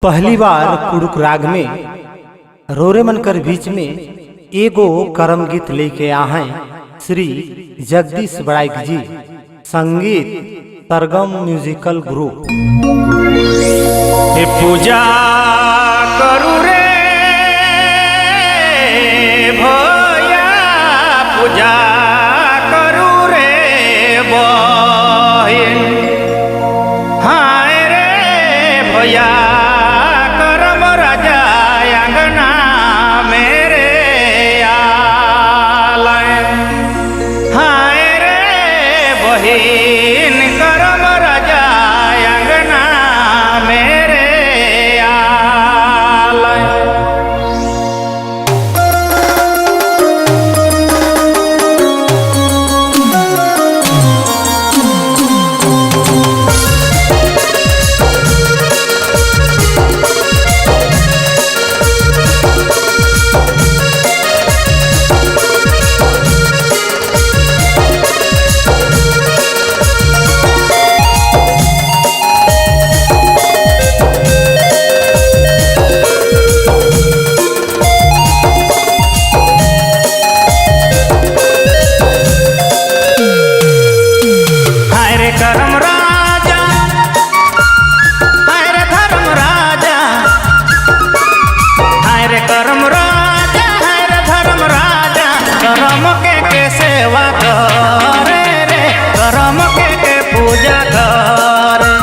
पहली बार कुड़ुक राग में रोरे मनकर बीच में एगो करम गीत लेके आए श्री जगदीश बड़ाइक जी। संगीत सरगम म्यूजिकल ग्रुप। पूजा करू रे भैया, पूजा करू रे बहिन, हाय रे भैया करम राजा अंगना मेरे आलय, हाय रे बहिन करम राजा अंगना मेरे आलय। करम राजा, हाय रे धर्म राजा, हाय रे करम राजा, हाय रे धर्म राजा, करम के सेवा करे रे, करम के पूजा करे,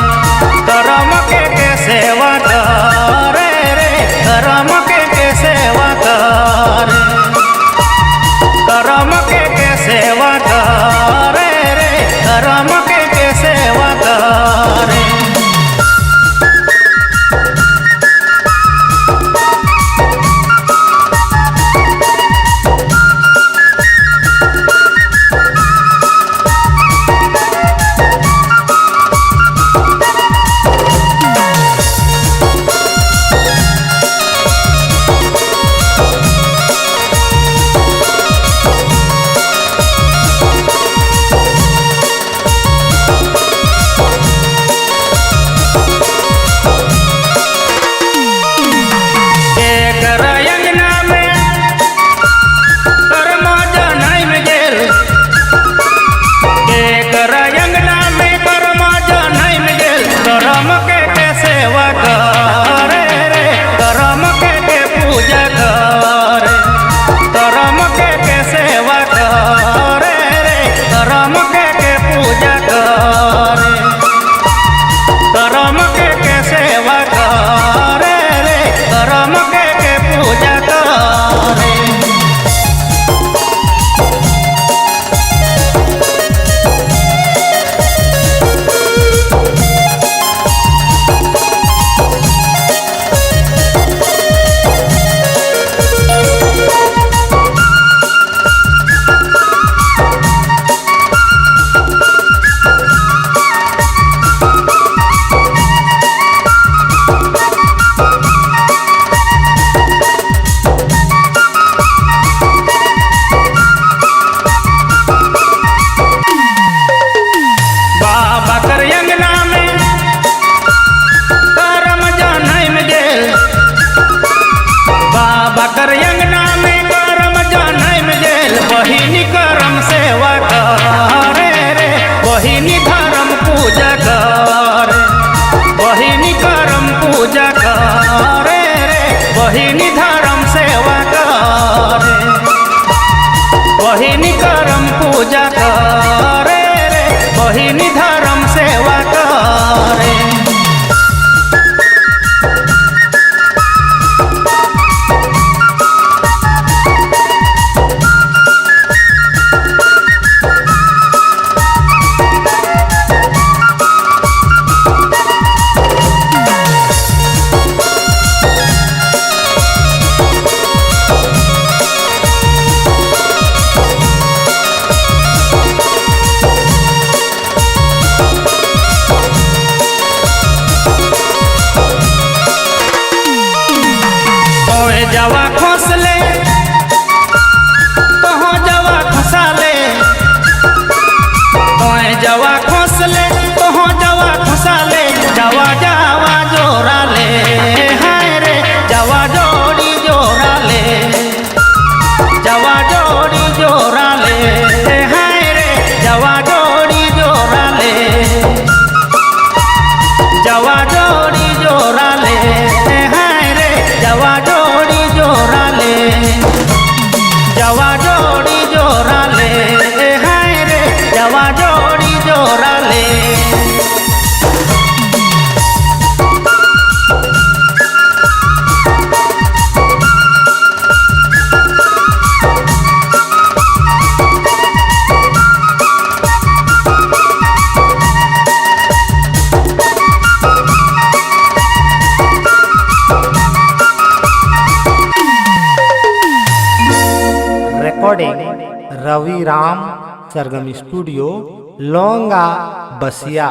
करम के सेवा करे रे, करम के सेवा करे, करम के सेवा करे रे, करम के सेवा करे। बहिनी करम सेवा करे रे, बहिनी धर्म पूजा करे, बहिनी करम पूजा करे रे, बहिनी धर्म सेवा करे, बहिनी करम पूजा करे रे, बहिनी धर्म सेवा करे। जवा खोसले कहो जवा खसाले, जवा खोसले कहो जवा खसाले, जवा जवा जोरा ले। रिकॉर्डिंग रवि राम सरगम स्टूडियो, लौंगा बसिया।